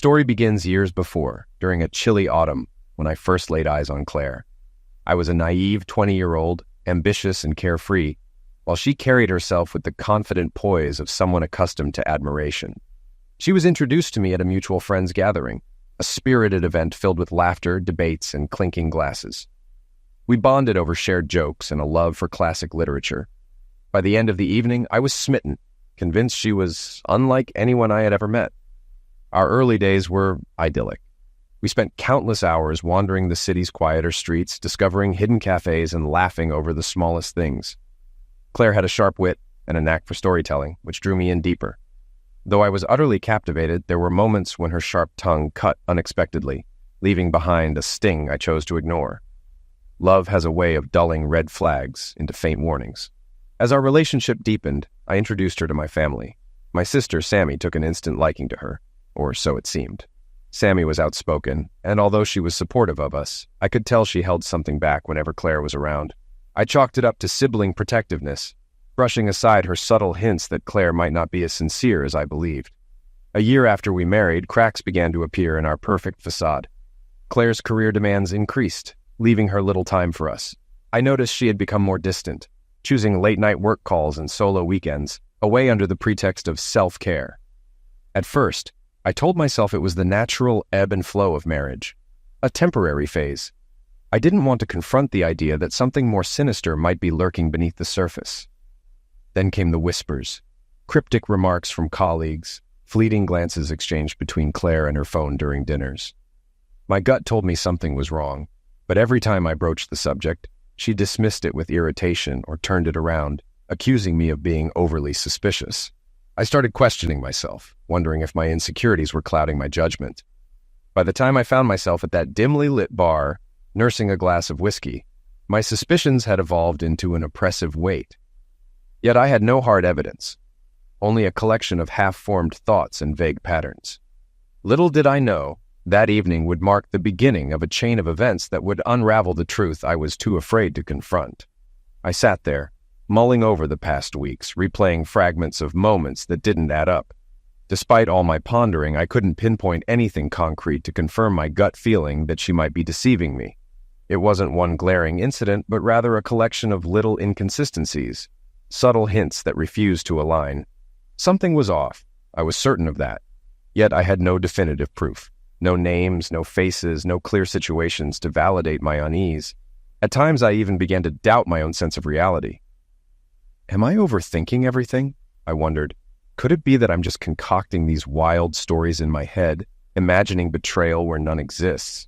story begins years before, during a chilly autumn, when I first laid eyes on Claire. I was a naive 20-year-old, ambitious and carefree, while she carried herself with the confident poise of someone accustomed to admiration. She was introduced to me at a mutual friend's gathering, a spirited event filled with laughter, debates, and clinking glasses. We bonded over shared jokes and a love for classic literature. By the end of the evening, I was smitten, convinced she was unlike anyone I had ever met. Our early days were idyllic. We spent countless hours wandering the city's quieter streets, discovering hidden cafes and laughing over the smallest things. Claire had a sharp wit and a knack for storytelling, which drew me in deeper. Though I was utterly captivated, there were moments when her sharp tongue cut unexpectedly, leaving behind a sting I chose to ignore. Love has a way of dulling red flags into faint warnings. As our relationship deepened, I introduced her to my family. My sister, Sammy, took an instant liking to her, or so it seemed. Sammy was outspoken, and although she was supportive of us, I could tell she held something back whenever Claire was around. I chalked it up to sibling protectiveness, brushing aside her subtle hints that Claire might not be as sincere as I believed. A year after we married, cracks began to appear in our perfect facade. Claire's career demands increased, leaving her little time for us. I noticed she had become more distant, choosing late-night work calls and solo weekends, away under the pretext of self-care. At first, I told myself it was the natural ebb and flow of marriage, a temporary phase. I didn't want to confront the idea that something more sinister might be lurking beneath the surface. Then came the whispers, cryptic remarks from colleagues, fleeting glances exchanged between Claire and her phone during dinners. My gut told me something was wrong, but every time I broached the subject, she dismissed it with irritation or turned it around, accusing me of being overly suspicious. I started questioning myself, wondering if my insecurities were clouding my judgment. By the time I found myself at that dimly lit bar, nursing a glass of whiskey, my suspicions had evolved into an oppressive weight. Yet I had no hard evidence, only a collection of half-formed thoughts and vague patterns. Little did I know, that evening would mark the beginning of a chain of events that would unravel the truth I was too afraid to confront. I sat there, mulling over the past weeks, replaying fragments of moments that didn't add up. Despite all my pondering, I couldn't pinpoint anything concrete to confirm my gut feeling that she might be deceiving me. It wasn't one glaring incident, but rather a collection of little inconsistencies, subtle hints that refused to align. Something was off. I was certain of that. Yet I had no definitive proof. No names, no faces, no clear situations to validate my unease. At times I even began to doubt my own sense of reality. Am I overthinking everything? I wondered. Could it be that I'm just concocting these wild stories in my head, imagining betrayal where none exists?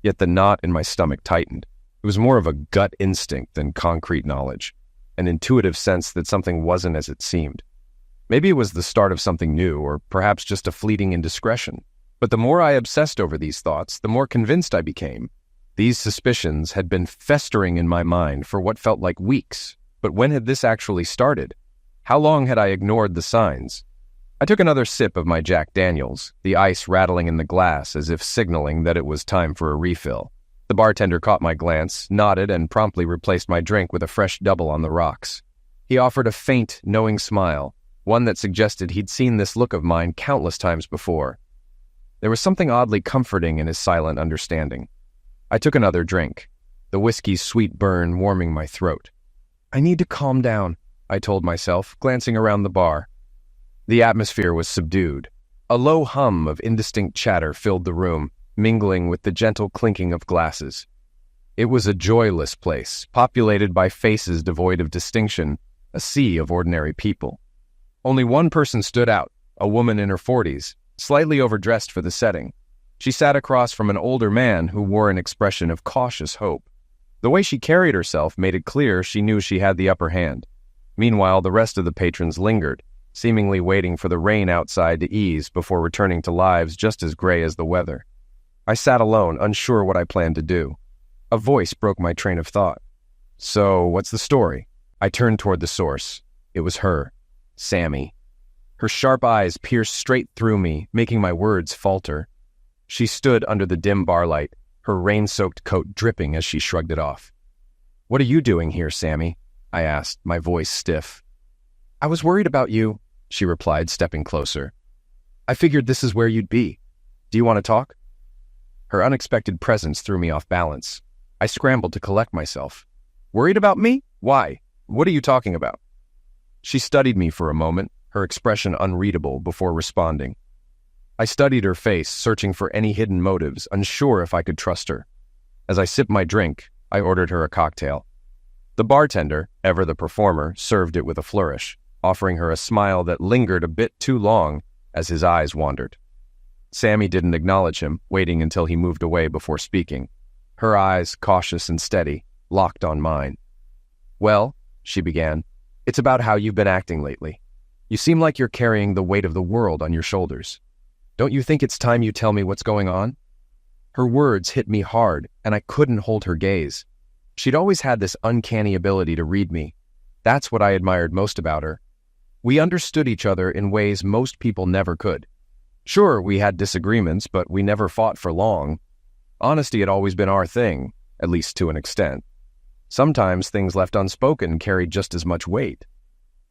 Yet the knot in my stomach tightened. It was more of a gut instinct than concrete knowledge, an intuitive sense that something wasn't as it seemed. Maybe it was the start of something new, or perhaps just a fleeting indiscretion. But the more I obsessed over these thoughts, the more convinced I became. These suspicions had been festering in my mind for what felt like weeks. But when had this actually started? How long had I ignored the signs? I took another sip of my Jack Daniels, the ice rattling in the glass as if signaling that it was time for a refill. The bartender caught my glance, nodded, and promptly replaced my drink with a fresh double on the rocks. He offered a faint, knowing smile, one that suggested he'd seen this look of mine countless times before. There was something oddly comforting in his silent understanding. I took another drink, the whiskey's sweet burn warming my throat. I need to calm down, I told myself, glancing around the bar. The atmosphere was subdued. A low hum of indistinct chatter filled the room, mingling with the gentle clinking of glasses. It was a joyless place, populated by faces devoid of distinction, a sea of ordinary people. Only one person stood out, a woman in her 40s, slightly overdressed for the setting. She sat across from an older man who wore an expression of cautious hope. The way she carried herself made it clear she knew she had the upper hand. Meanwhile, the rest of the patrons lingered, seemingly waiting for the rain outside to ease before returning to lives just as gray as the weather. I sat alone, unsure what I planned to do. A voice broke my train of thought. "So, what's the story?" I turned toward the source. It was her, Sammy. Her sharp eyes pierced straight through me, making my words falter. She stood under the dim barlight, her rain-soaked coat dripping as she shrugged it off. "What are you doing here, Sammy?" I asked, my voice stiff. "I was worried about you," she replied, stepping closer. "I figured this is where you'd be." Do you want to talk? Her unexpected presence threw me off balance. I scrambled to collect myself. Worried about me? Why? What are you talking about? She studied me for a moment, her expression unreadable, before responding. I studied her face, searching for any hidden motives, unsure if I could trust her. As I sipped my drink, I ordered her a cocktail. The bartender, ever the performer, served it with a flourish, offering her a smile that lingered a bit too long as his eyes wandered. Sammy didn't acknowledge him, waiting until he moved away before speaking. Her eyes, cautious and steady, locked on mine. "Well," she began, "it's about how you've been acting lately. You seem like you're carrying the weight of the world on your shoulders. Don't you think it's time you tell me what's going on?" Her words hit me hard, and I couldn't hold her gaze. She'd always had this uncanny ability to read me. That's what I admired most about her. We understood each other in ways most people never could. Sure, we had disagreements, but we never fought for long. Honesty had always been our thing, at least to an extent. Sometimes things left unspoken carried just as much weight.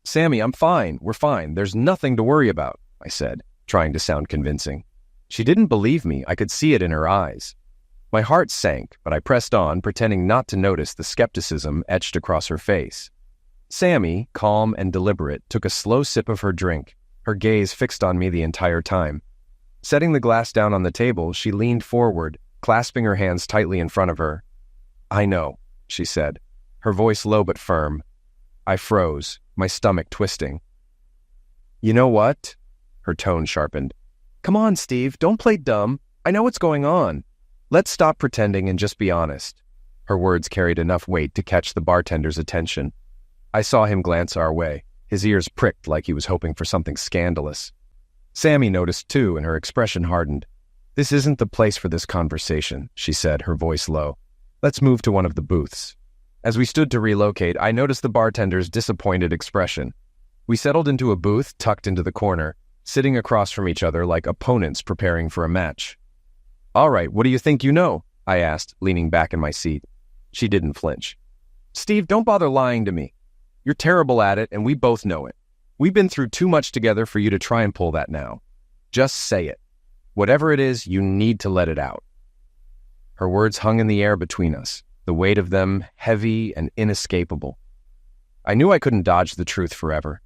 "Sammy, I'm fine. We're fine. There's nothing to worry about," I said, trying to sound convincing. She didn't believe me. I could see it in her eyes. My heart sank, but I pressed on, pretending not to notice the skepticism etched across her face. Sammy, calm and deliberate, took a slow sip of her drink, her gaze fixed on me the entire time. Setting the glass down on the table, she leaned forward, clasping her hands tightly in front of her. "I know," she said, her voice low but firm. I froze, my stomach twisting. "You know what?" Her tone sharpened. "Come on, Steve, don't play dumb. I know what's going on. Let's stop pretending and just be honest." Her words carried enough weight to catch the bartender's attention. I saw him glance our way, his ears pricked like he was hoping for something scandalous. Sammy noticed too, and her expression hardened. "This isn't the place for this conversation," she said, her voice low. "Let's move to one of the booths." As we stood to relocate, I noticed the bartender's disappointed expression. We settled into a booth tucked into the corner, sitting across from each other like opponents preparing for a match. "All right, what do you think you know?" I asked, leaning back in my seat. She didn't flinch. "Steve, don't bother lying to me. You're terrible at it, and we both know it. We've been through too much together for you to try and pull that now. Just say it. Whatever it is, you need to let it out." Her words hung in the air between us, the weight of them heavy and inescapable. I knew I couldn't dodge the truth forever.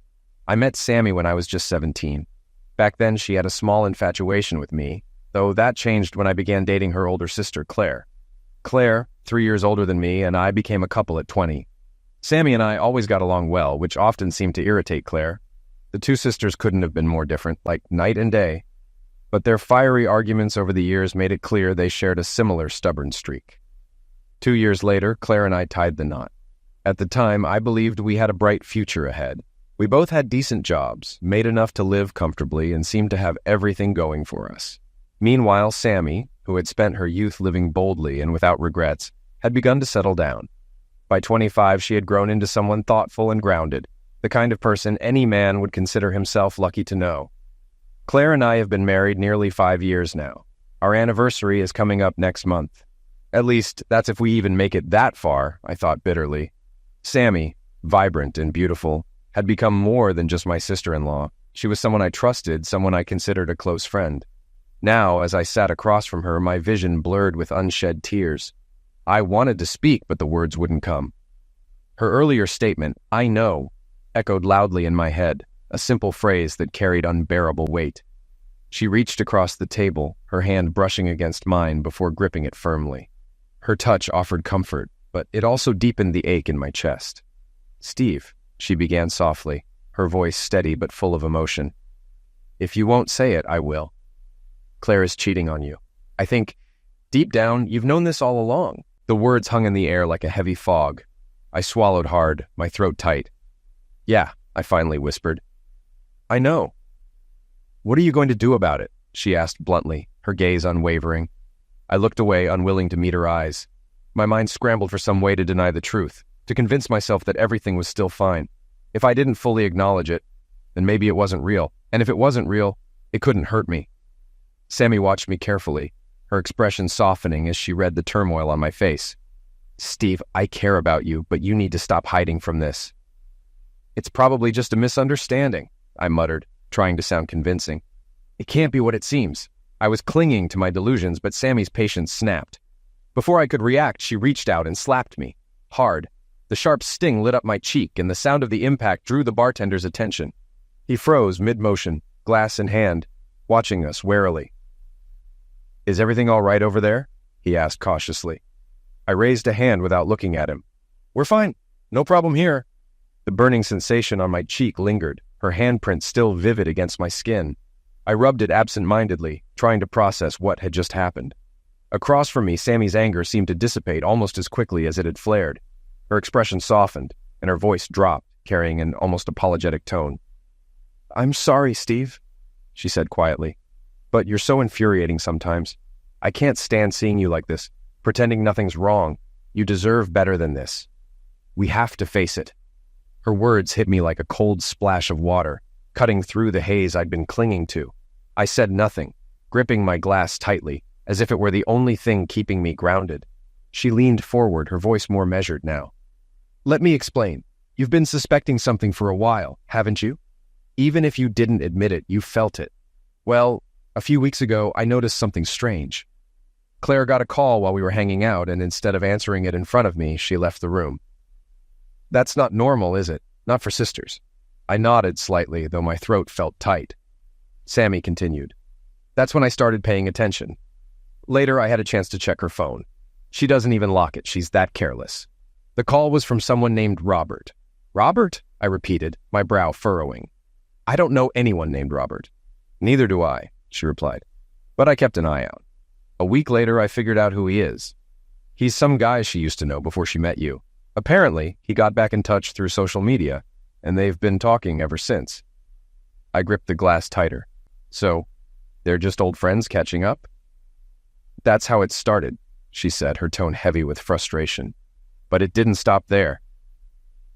I met Sammy when I was just 17. Back then, she had a small infatuation with me, though that changed when I began dating her older sister, Claire. Claire, 3 years older than me, and I became a couple at 20. Sammy and I always got along well, which often seemed to irritate Claire. The two sisters couldn't have been more different, like night and day. But their fiery arguments over the years made it clear they shared a similar stubborn streak. 2 years later, Claire and I tied the knot. At the time, I believed we had a bright future ahead. We both had decent jobs, made enough to live comfortably, and seemed to have everything going for us. Meanwhile, Sammy, who had spent her youth living boldly and without regrets, had begun to settle down. By 25, she had grown into someone thoughtful and grounded, the kind of person any man would consider himself lucky to know. Claire and I have been married nearly 5 years now. Our anniversary is coming up next month. At least, that's if we even make it that far, I thought bitterly. Sammy, vibrant and beautiful, had become more than just my sister-in-law. She was someone I trusted, someone I considered a close friend. Now, as I sat across from her, my vision blurred with unshed tears. I wanted to speak, but the words wouldn't come. Her earlier statement, "I know," echoed loudly in my head, a simple phrase that carried unbearable weight. She reached across the table, her hand brushing against mine before gripping it firmly. Her touch offered comfort, but it also deepened the ache in my chest. "Steve," she began softly, her voice steady but full of emotion. "If you won't say it, I will. Claire is cheating on you. I think, deep down, you've known this all along." The words hung in the air like a heavy fog. I swallowed hard, my throat tight. "Yeah," I finally whispered. "I know." "What are you going to do about it?" she asked bluntly, her gaze unwavering. I looked away, unwilling to meet her eyes. My mind scrambled for some way to deny the truth, to convince myself that everything was still fine. If I didn't fully acknowledge it, then maybe it wasn't real. And if it wasn't real, it couldn't hurt me. Sammy watched me carefully, her expression softening as she read the turmoil on my face. "Steve, I care about you, but you need to stop hiding from this." "It's probably just a misunderstanding," I muttered, trying to sound convincing. "It can't be what it seems. I was clinging to my delusions, but Sammy's patience snapped. Before I could react, she reached out and slapped me. Hard. The sharp sting lit up my cheek, and the sound of the impact drew the bartender's attention. He froze mid-motion, glass in hand, watching us warily. "Is everything all right over there?" he asked cautiously. I raised a hand without looking at him. "We're fine. No problem here." The burning sensation on my cheek lingered, her handprint still vivid against my skin. I rubbed it absent-mindedly, trying to process what had just happened. Across from me, Sammy's anger seemed to dissipate almost as quickly as it had flared. Her expression softened, and her voice dropped, carrying an almost apologetic tone. "I'm sorry, Steve," she said quietly. "But you're so infuriating sometimes. I can't stand seeing you like this, pretending nothing's wrong. You deserve better than this. We have to face it." Her words hit me like a cold splash of water, cutting through the haze I'd been clinging to. I said nothing, gripping my glass tightly, as if it were the only thing keeping me grounded. She leaned forward, her voice more measured now. "Let me explain. You've been suspecting something for a while, haven't you? Even if you didn't admit it, you felt it. Well, a few weeks ago, I noticed something strange. Claire got a call while we were hanging out, and instead of answering it in front of me, she left the room. That's not normal, is it? Not for sisters." I nodded slightly, though my throat felt tight. Sammy continued. "That's when I started paying attention. Later, I had a chance to check her phone. She doesn't even lock it. She's that careless. The call was from someone named Robert." "Robert?" I repeated, my brow furrowing. "I don't know anyone named Robert." "Neither do I," she replied. "But I kept an eye out. A week later, I figured out who he is. He's some guy she used to know before she met you. Apparently, he got back in touch through social media, and they've been talking ever since." I gripped the glass tighter. "So, they're just old friends catching up?" "That's how it started," she said, her tone heavy with frustration. "But it didn't stop there."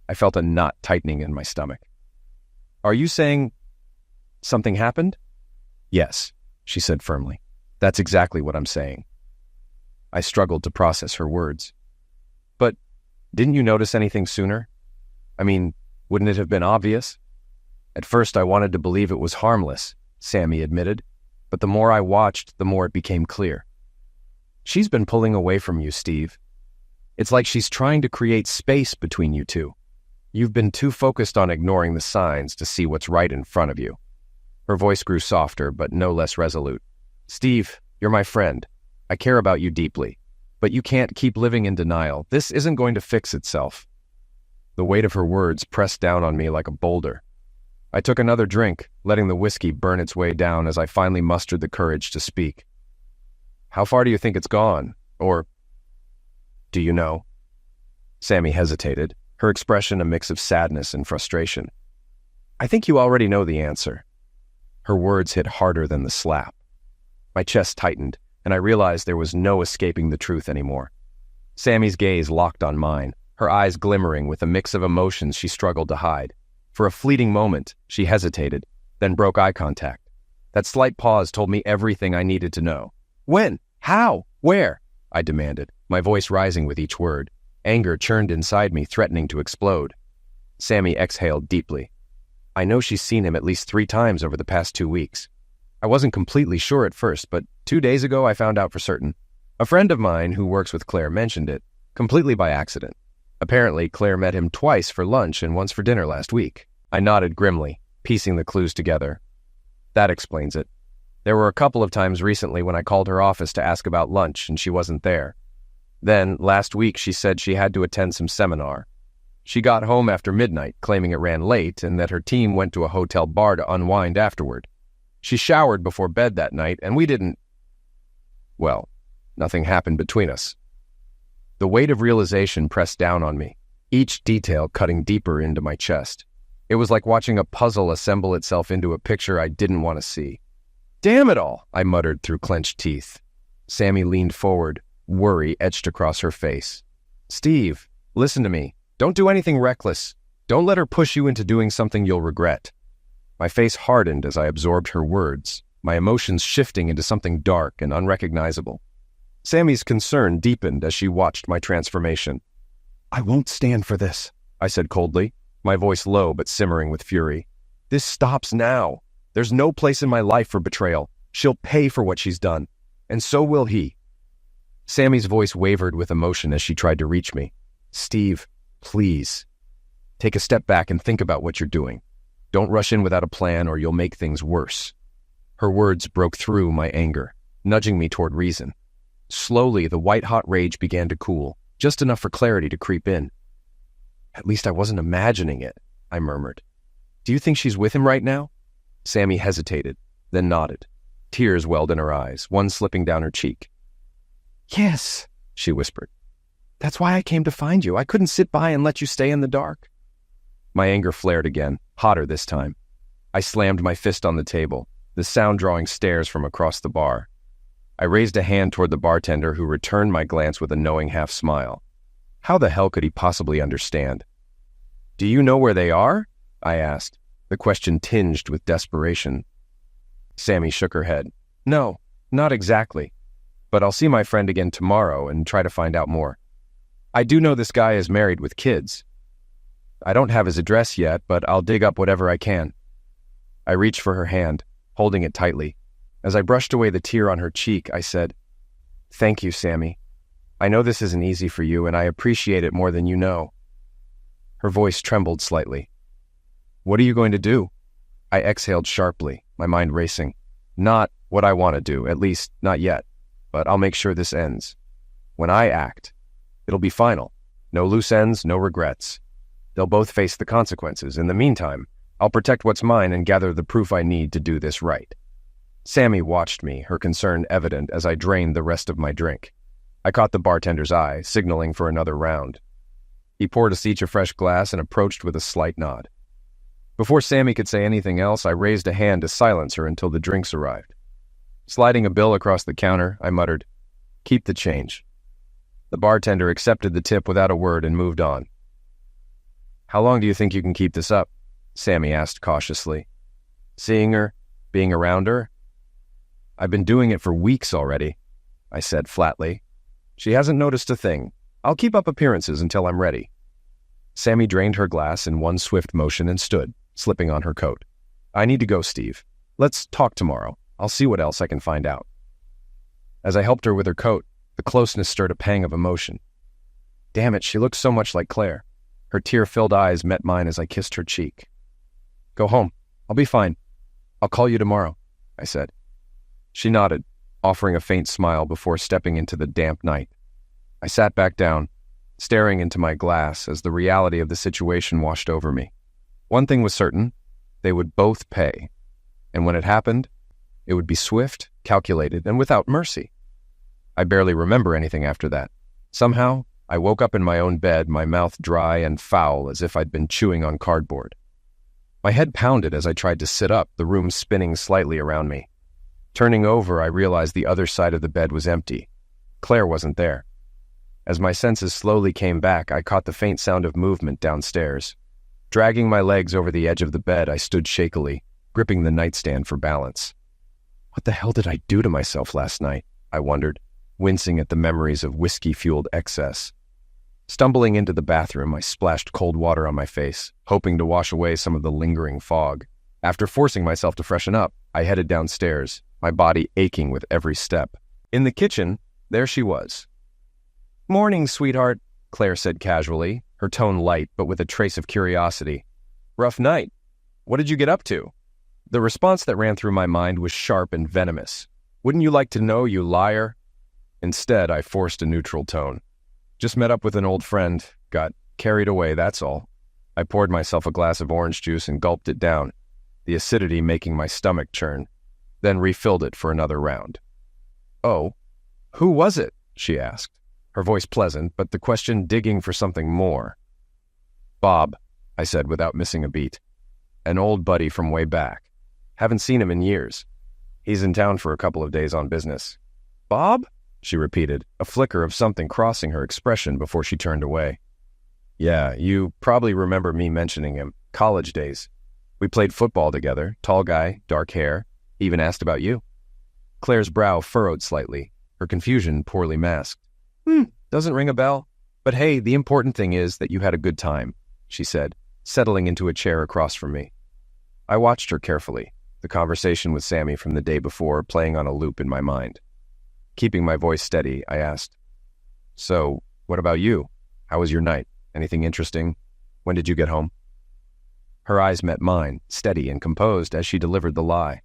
I felt a knot tightening in my stomach. "Are you saying something happened?" "Yes," she said firmly. "That's exactly what I'm saying." I struggled to process her words. "But didn't you notice anything sooner? I mean, wouldn't it have been obvious?" "At first I wanted to believe it was harmless," Sammy admitted, "but the more I watched, the more it became clear. She's been pulling away from you, Steve. It's like she's trying to create space between you two. You've been too focused on ignoring the signs to see what's right in front of you." Her voice grew softer, but no less resolute. "Steve, you're my friend. I care about you deeply. But you can't keep living in denial. This isn't going to fix itself." The weight of her words pressed down on me like a boulder. I took another drink, letting the whiskey burn its way down as I finally mustered the courage to speak. "How far do you think it's gone? Or do you know?" Sammy hesitated, her expression a mix of sadness and frustration. "I think you already know the answer." Her words hit harder than the slap. My chest tightened, and I realized there was no escaping the truth anymore. Sammy's gaze locked on mine, her eyes glimmering with a mix of emotions she struggled to hide. For a fleeting moment, she hesitated, then broke eye contact. That slight pause told me everything I needed to know. "When? How? Where?" I demanded, my voice rising with each word. Anger churned inside me, threatening to explode. Sammy exhaled deeply. "I know she's seen him at least 3 times over the past 2 weeks. I wasn't completely sure at first, but 2 days ago I found out for certain. A friend of mine who works with Claire mentioned it, completely by accident. Apparently, Claire met him twice for lunch and once for dinner last week." I nodded grimly, piecing the clues together. "That explains it. There were a couple of times recently when I called her office to ask about lunch and she wasn't there. Then, last week, she said she had to attend some seminar. She got home after midnight, claiming it ran late, and that her team went to a hotel bar to unwind afterward. She showered before bed that night, and we didn't... Well, nothing happened between us." The weight of realization pressed down on me, each detail cutting deeper into my chest. It was like watching a puzzle assemble itself into a picture I didn't want to see. "Damn it all," I muttered through clenched teeth. Sammy leaned forward, worry etched across her face. "Steve, listen to me. Don't do anything reckless. Don't let her push you into doing something you'll regret." My face hardened as I absorbed her words, my emotions shifting into something dark and unrecognizable. Sammy's concern deepened as she watched my transformation. "I won't stand for this," I said coldly, my voice low but simmering with fury. "This stops now. There's no place in my life for betrayal. She'll pay for what she's done, and so will he. Sammy's voice wavered with emotion as she tried to reach me. Steve, please. Take a step back and think about what you're doing. Don't rush in without a plan or you'll make things worse. Her words broke through my anger, nudging me toward reason. Slowly, the white-hot rage began to cool, just enough for clarity to creep in. At least I wasn't imagining it, I murmured. Do you think she's with him right now? Sammy hesitated, then nodded. Tears welled in her eyes, one slipping down her cheek. Yes, she whispered. That's why I came to find you. I couldn't sit by and let you stay in the dark. My anger flared again, hotter this time. I slammed my fist on the table, the sound drawing stares from across the bar. I raised a hand toward the bartender, who returned my glance with a knowing half-smile. How the hell could he possibly understand? Do you know where they are? I asked, the question tinged with desperation. Sammy shook her head. No, not exactly. But I'll see my friend again tomorrow and try to find out more. I do know this guy is married with kids. I don't have his address yet, but I'll dig up whatever I can. I reached for her hand, holding it tightly. As I brushed away the tear on her cheek, I said, Thank you, Sammy. I know this isn't easy for you, and I appreciate it more than you know. Her voice trembled slightly. What are you going to do? I exhaled sharply, my mind racing. Not what I want to do, at least not yet, but I'll make sure this ends. When I act, it'll be final. No loose ends, no regrets. They'll both face the consequences. In the meantime, I'll protect what's mine and gather the proof I need to do this right. Sammy watched me, her concern evident as I drained the rest of my drink. I caught the bartender's eye, signaling for another round. He poured us each a fresh glass and approached with a slight nod. Before Sammy could say anything else, I raised a hand to silence her until the drinks arrived. Sliding a bill across the counter, I muttered, Keep the change. The bartender accepted the tip without a word and moved on. How long do you think you can keep this up? Sammy asked cautiously. Seeing her? Being around her? I've been doing it for weeks already, I said flatly. She hasn't noticed a thing. I'll keep up appearances until I'm ready. Sammy drained her glass in one swift motion and stood, slipping on her coat. I need to go, Steve. Let's talk tomorrow. I'll see what else I can find out. As I helped her with her coat, the closeness stirred a pang of emotion. Damn it, she looked so much like Claire. Her tear-filled eyes met mine as I kissed her cheek. Go home. I'll be fine. I'll call you tomorrow, I said. She nodded, offering a faint smile before stepping into the damp night. I sat back down, staring into my glass as the reality of the situation washed over me. One thing was certain, they would both pay. And when it happened, it would be swift, calculated, and without mercy. I barely remember anything after that. Somehow, I woke up in my own bed, my mouth dry and foul as if I'd been chewing on cardboard. My head pounded as I tried to sit up, the room spinning slightly around me. Turning over, I realized the other side of the bed was empty. Claire wasn't there. As my senses slowly came back, I caught the faint sound of movement downstairs. Dragging my legs over the edge of the bed, I stood shakily, gripping the nightstand for balance. What the hell did I do to myself last night? I wondered, wincing at the memories of whiskey-fueled excess. Stumbling into the bathroom, I splashed cold water on my face, hoping to wash away some of the lingering fog. After forcing myself to freshen up, I headed downstairs, my body aching with every step. In the kitchen, there she was. Morning, sweetheart, Claire said casually, her tone light but with a trace of curiosity. Rough night. What did you get up to? The response that ran through my mind was sharp and venomous. Wouldn't you like to know, you liar? Instead, I forced a neutral tone. Just met up with an old friend. Got carried away, that's all. I poured myself a glass of orange juice and gulped it down, the acidity making my stomach churn, then refilled it for another round. Oh, who was it? She asked, her voice pleasant, but the question digging for something more. Bob, I said without missing a beat. An old buddy from way back. Haven't seen him in years. He's in town for a couple of days on business. Bob? She repeated, a flicker of something crossing her expression before she turned away. Yeah, you probably remember me mentioning him. College days. We played football together, tall guy, dark hair, even asked about you. Claire's brow furrowed slightly, her confusion poorly masked. Doesn't ring a bell. But hey, the important thing is that you had a good time, she said, settling into a chair across from me. I watched her carefully, the conversation with Sammy from the day before playing on a loop in my mind. Keeping my voice steady, I asked, "So, what about you? How was your night? Anything interesting? When did you get home?" Her eyes met mine, steady and composed as she delivered the lie.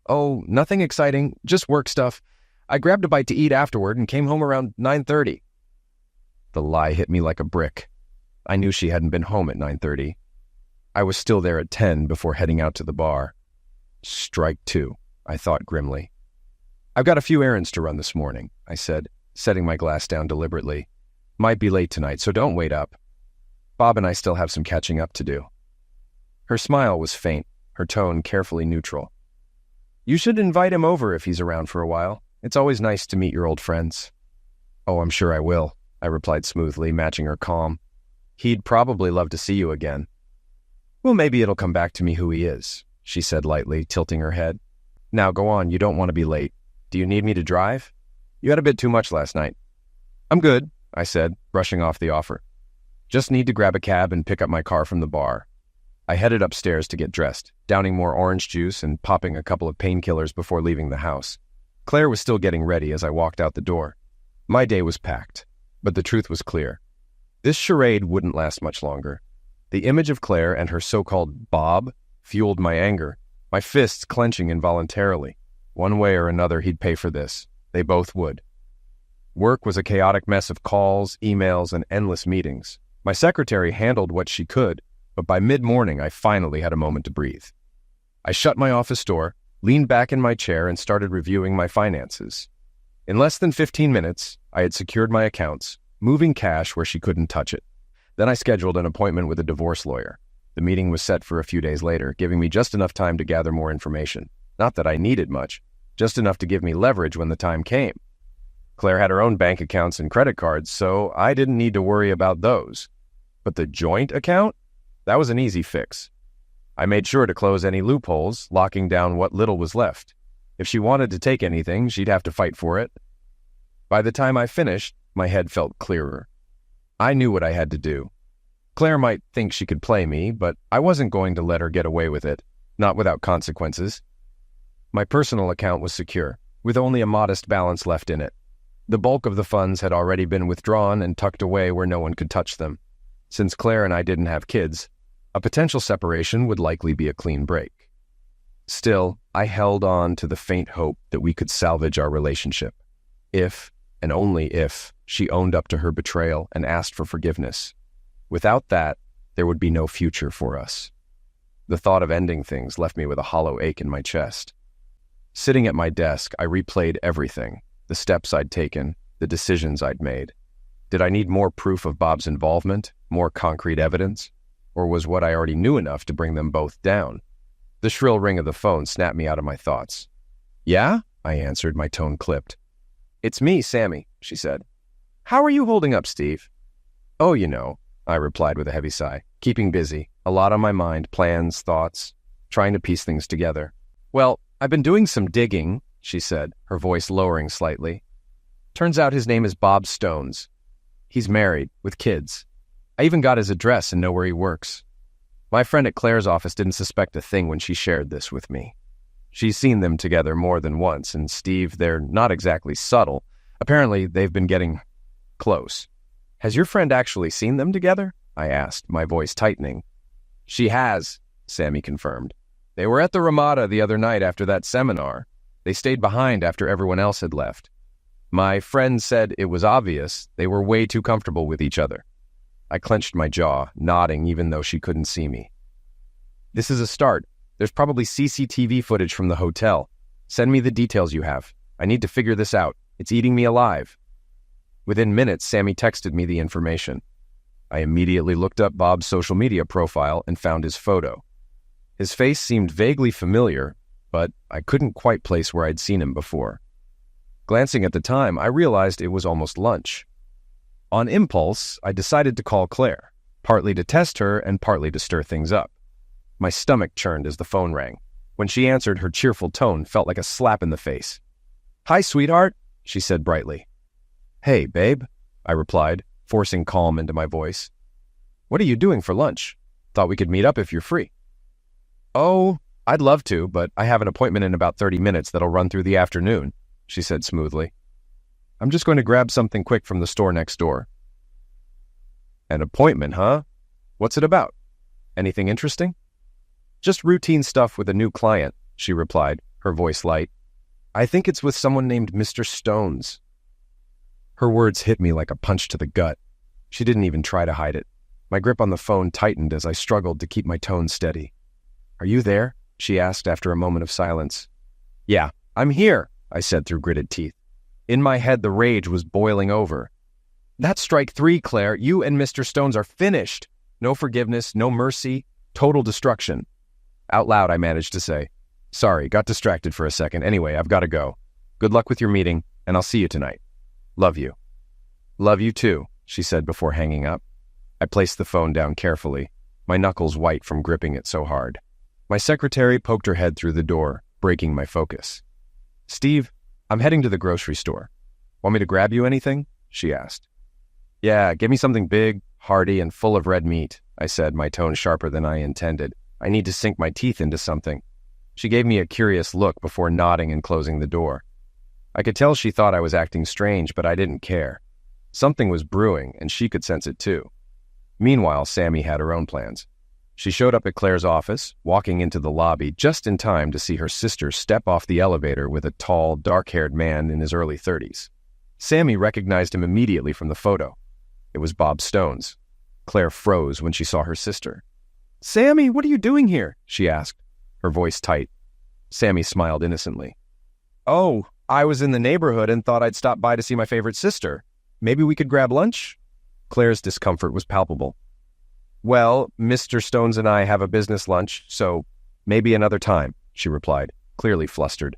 "Oh, nothing exciting, just work stuff. I grabbed a bite to eat afterward and came home around 9:30. The lie hit me like a brick. I knew she hadn't been home at 9:30. I was still there at 10 before heading out to the bar. Strike two, I thought grimly. "I've got a few errands to run this morning," I said, setting my glass down deliberately. "Might be late tonight, so don't wait up. Bob and I still have some catching up to do." Her smile was faint, her tone carefully neutral. "You should invite him over if he's around for a while. It's always nice to meet your old friends." "Oh, I'm sure I will," I replied smoothly, matching her calm. "He'd probably love to see you again." "Well, maybe it'll come back to me who he is," she said lightly, tilting her head. "Now go on, you don't want to be late. Do you need me to drive? You had a bit too much last night." "I'm good," I said, brushing off the offer. "Just need to grab a cab and pick up my car from the bar." I headed upstairs to get dressed, downing more orange juice and popping a couple of painkillers before leaving the house. Claire was still getting ready as I walked out the door. My day was packed, but the truth was clear. This charade wouldn't last much longer. The image of Claire and her so-called Bob fueled my anger, my fists clenching involuntarily. One way or another, he'd pay for this. They both would. Work was a chaotic mess of calls, emails, and endless meetings. My secretary handled what she could, but by mid-morning, I finally had a moment to breathe. I shut my office door, leaned back in my chair, and started reviewing my finances. In less than 15 minutes, I had secured my accounts, moving cash where she couldn't touch it. Then I scheduled an appointment with a divorce lawyer. The meeting was set for a few days later, giving me just enough time to gather more information. Not that I needed much, just enough to give me leverage when the time came. Claire had her own bank accounts and credit cards, so I didn't need to worry about those. But the joint account? That was an easy fix. I made sure to close any loopholes, locking down what little was left. If she wanted to take anything, she'd have to fight for it. By the time I finished, my head felt clearer. I knew what I had to do. Claire might think she could play me, but I wasn't going to let her get away with it, not without consequences. My personal account was secure, with only a modest balance left in it. The bulk of the funds had already been withdrawn and tucked away where no one could touch them. Since Claire and I didn't have kids, a potential separation would likely be a clean break. Still, I held on to the faint hope that we could salvage our relationship. If, and only if, she owned up to her betrayal and asked for forgiveness. Without that, there would be no future for us. The thought of ending things left me with a hollow ache in my chest. Sitting at my desk, I replayed everything, the steps I'd taken, the decisions I'd made. Did I need more proof of Bob's involvement, more concrete evidence? Or was what I already knew enough to bring them both down? The shrill ring of the phone snapped me out of my thoughts. "Yeah?" I answered, my tone clipped. "It's me, Sammy," she said. "How are you holding up, Steve?" "Oh, you know," I replied with a heavy sigh. "Keeping busy. A lot on my mind, plans, thoughts, trying to piece things together." "Well, I've been doing some digging," she said, her voice lowering slightly. "Turns out his name is Bob Stones. He's married, with kids. I even got his address and know where he works. My friend at Claire's office didn't suspect a thing when she shared this with me. She's seen them together more than once, and Steve, they're not exactly subtle. Apparently, they've been getting close." "Has your friend actually seen them together?" I asked, my voice tightening. "She has," Sammy confirmed. "They were at the Ramada the other night after that seminar. They stayed behind after everyone else had left. My friend said it was obvious they were way too comfortable with each other." I clenched my jaw, nodding even though she couldn't see me. "This is a start. There's probably CCTV footage from the hotel. Send me the details you have. I need to figure this out. It's eating me alive." Within minutes, Sammy texted me the information. I immediately looked up Bob's social media profile and found his photo. His face seemed vaguely familiar, but I couldn't quite place where I'd seen him before. Glancing at the time, I realized it was almost lunch. On impulse, I decided to call Claire, partly to test her and partly to stir things up. My stomach churned as the phone rang. When she answered, her cheerful tone felt like a slap in the face. "Hi, sweetheart," she said brightly. "Hey, babe," I replied, forcing calm into my voice. "What are you doing for lunch? Thought we could meet up if you're free." "Oh," I'd love to, but I have an appointment in about 30 minutes that'll run through the afternoon, she said smoothly. I'm just going to grab something quick from the store next door. An appointment, huh? What's it about? Anything interesting? Just routine stuff with a new client, she replied, her voice light. I think it's with someone named Mr. Stones. Her words hit me like a punch to the gut. She didn't even try to hide it. My grip on the phone tightened as I struggled to keep my tone steady. Are you there? She asked after a moment of silence. Yeah, I'm here, I said through gritted teeth. In my head, the rage was boiling over. That's strike 3, Claire. You and Mr. Stones are finished. No forgiveness, no mercy, total destruction. Out loud, I managed to say, sorry, got distracted for a second. Anyway, I've got to go. Good luck with your meeting, and I'll see you tonight. Love you. Love you too, she said before hanging up. I placed the phone down carefully, my knuckles white from gripping it so hard. My secretary poked her head through the door, breaking my focus. Steve, I'm heading to the grocery store. Want me to grab you anything? She asked. Yeah, give me something big, hearty, and full of red meat, I said, my tone sharper than I intended. I need to sink my teeth into something. She gave me a curious look before nodding and closing the door. I could tell she thought I was acting strange, but I didn't care. Something was brewing, and she could sense it too. Meanwhile, Sammy had her own plans. She showed up at Claire's office, walking into the lobby just in time to see her sister step off the elevator with a tall, dark-haired man in his early 30s. Sammy recognized him immediately from the photo. It was Bob Stones. Claire froze when she saw her sister. Sammy, what are you doing here? She asked, her voice tight. Sammy smiled innocently. Oh, I was in the neighborhood and thought I'd stop by to see my favorite sister. Maybe we could grab lunch? Claire's discomfort was palpable. Well, Mr. Stones and I have a business lunch, so maybe another time, she replied, clearly flustered.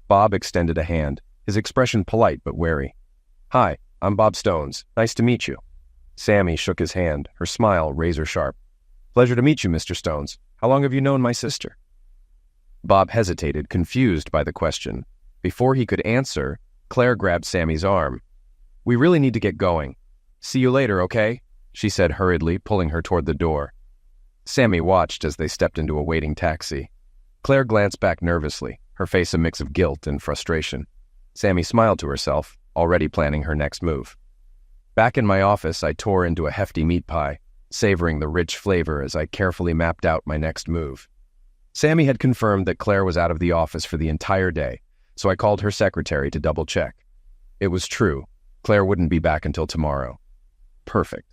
Bob extended a hand, his expression polite but wary. Hi, I'm Bob Stones. Nice to meet you. Sammy shook his hand, her smile razor-sharp. Pleasure to meet you, Mr. Stones. How long have you known my sister? Bob hesitated, confused by the question. Before he could answer, Claire grabbed Sammy's arm. We really need to get going. See you later, okay? She said hurriedly, pulling her toward the door. Sammy watched as they stepped into a waiting taxi. Claire glanced back nervously, her face a mix of guilt and frustration. Sammy smiled to herself, already planning her next move. Back in my office, I tore into a hefty meat pie, savoring the rich flavor as I carefully mapped out my next move. Sammy had confirmed that Claire was out of the office for the entire day, so I called her secretary to double-check. It was true. Claire wouldn't be back until tomorrow. Perfect.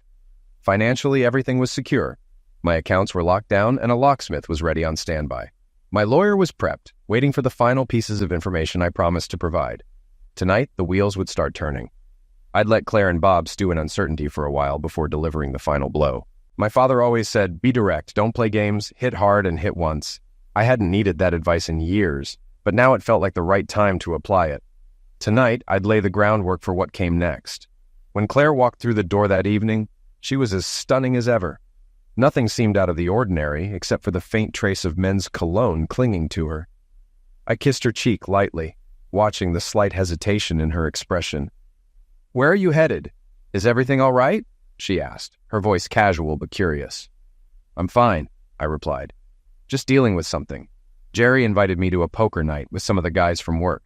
Financially, everything was secure. My accounts were locked down, and a locksmith was ready on standby. My lawyer was prepped, waiting for the final pieces of information I promised to provide. Tonight, the wheels would start turning. I'd let Claire and Bob stew in uncertainty for a while before delivering the final blow. My father always said, be direct, don't play games, hit hard and hit once. I hadn't needed that advice in years, but now it felt like the right time to apply it. Tonight, I'd lay the groundwork for what came next. When Claire walked through the door that evening, she was as stunning as ever. Nothing seemed out of the ordinary, except for the faint trace of men's cologne clinging to her. I kissed her cheek lightly, watching the slight hesitation in her expression. Where are you headed? Is everything all right? She asked, her voice casual but curious. I'm fine, I replied. Just dealing with something. Jerry invited me to a poker night with some of the guys from work.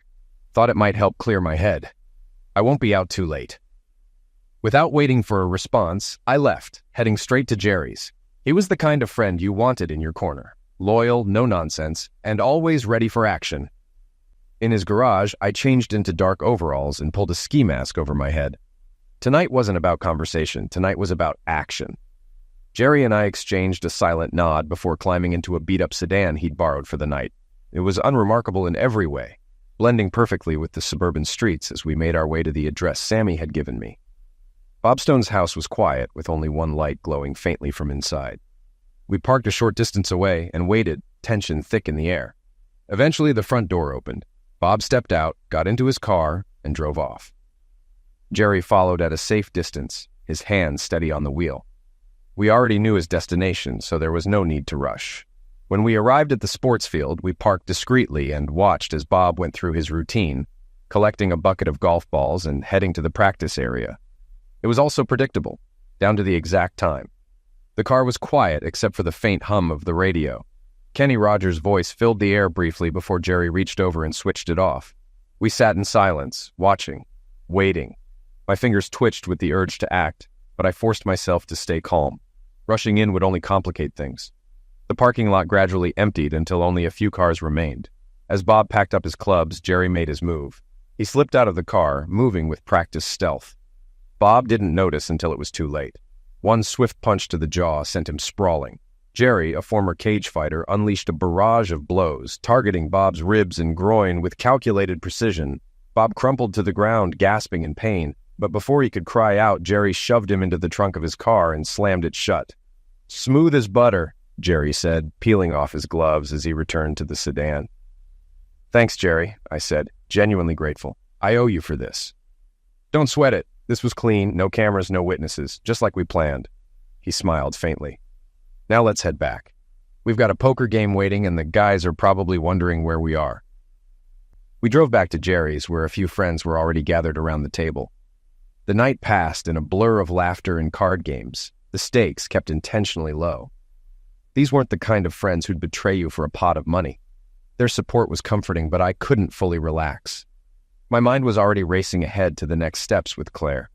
Thought it might help clear my head. I won't be out too late. Without waiting for a response, I left, heading straight to Jerry's. He was the kind of friend you wanted in your corner. Loyal, no nonsense, and always ready for action. In his garage, I changed into dark overalls and pulled a ski mask over my head. Tonight wasn't about conversation. Tonight was about action. Jerry and I exchanged a silent nod before climbing into a beat-up sedan he'd borrowed for the night. It was unremarkable in every way, blending perfectly with the suburban streets as we made our way to the address Sammy had given me. Bob Stone's house was quiet, with only one light glowing faintly from inside. We parked a short distance away and waited, tension thick in the air. Eventually, the front door opened. Bob stepped out, got into his car, and drove off. Jerry followed at a safe distance, his hand steady on the wheel. We already knew his destination, so there was no need to rush. When we arrived at the sports field, we parked discreetly and watched as Bob went through his routine, collecting a bucket of golf balls and heading to the practice area. It was also predictable, down to the exact time. The car was quiet except for the faint hum of the radio. Kenny Rogers' voice filled the air briefly before Jerry reached over and switched it off. We sat in silence, watching, waiting. My fingers twitched with the urge to act, but I forced myself to stay calm. Rushing in would only complicate things. The parking lot gradually emptied until only a few cars remained. As Bob packed up his clubs, Jerry made his move. He slipped out of the car, moving with practiced stealth. Bob didn't notice until it was too late. One swift punch to the jaw sent him sprawling. Jerry, a former cage fighter, unleashed a barrage of blows, targeting Bob's ribs and groin with calculated precision. Bob crumpled to the ground, gasping in pain, but before he could cry out, Jerry shoved him into the trunk of his car and slammed it shut. "Smooth as butter," Jerry said, peeling off his gloves as he returned to the sedan. "Thanks, Jerry," I said, genuinely grateful. "I owe you for this." "Don't sweat it. This was clean, no cameras, no witnesses, just like we planned." He smiled faintly. "Now let's head back. We've got a poker game waiting, and the guys are probably wondering where we are." We drove back to Jerry's, where a few friends were already gathered around the table. The night passed in a blur of laughter and card games, the stakes kept intentionally low. These weren't the kind of friends who'd betray you for a pot of money. Their support was comforting, but I couldn't fully relax. My mind was already racing ahead to the next steps with Claire.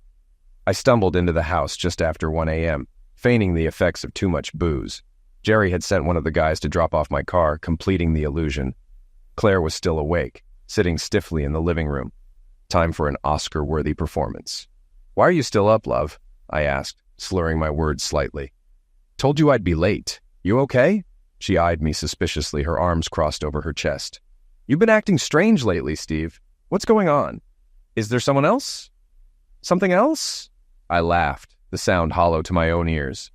I stumbled into the house just after 1 a.m., feigning the effects of too much booze. Jerry had sent one of the guys to drop off my car, completing the illusion. Claire was still awake, sitting stiffly in the living room. Time for an Oscar-worthy performance. "Why are you still up, love?" I asked, slurring my words slightly. "Told you I'd be late. You okay?" She eyed me suspiciously, her arms crossed over her chest. "You've been acting strange lately, Steve. What's going on? Is there someone else? Something else?" I laughed, the sound hollow to my own ears.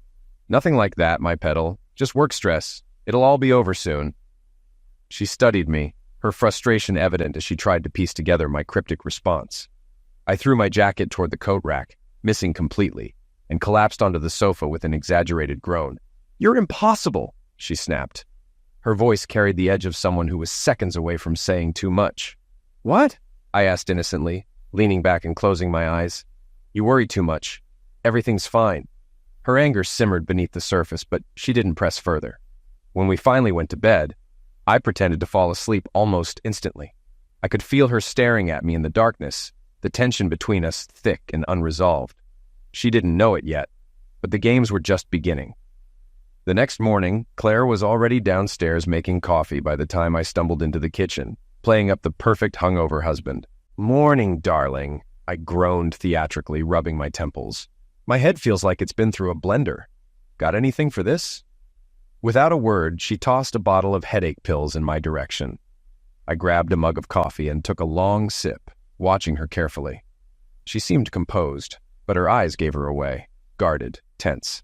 "Nothing like that, my petal. Just work stress. It'll all be over soon." She studied me, her frustration evident as she tried to piece together my cryptic response. I threw my jacket toward the coat rack, missing completely, and collapsed onto the sofa with an exaggerated groan. "You're impossible," she snapped. Her voice carried the edge of someone who was seconds away from saying too much. "What?" I asked innocently, leaning back and closing my eyes. "You worry too much. Everything's fine." Her anger simmered beneath the surface, but she didn't press further. When we finally went to bed, I pretended to fall asleep almost instantly. I could feel her staring at me in the darkness, the tension between us thick and unresolved. She didn't know it yet, but the games were just beginning. The next morning, Claire was already downstairs making coffee by the time I stumbled into the kitchen, playing up the perfect hungover husband. "Morning, darling," I groaned theatrically, rubbing my temples. "My head feels like it's been through a blender. Got anything for this?" Without a word, she tossed a bottle of headache pills in my direction. I grabbed a mug of coffee and took a long sip, watching her carefully. She seemed composed, but her eyes gave her away, guarded, tense.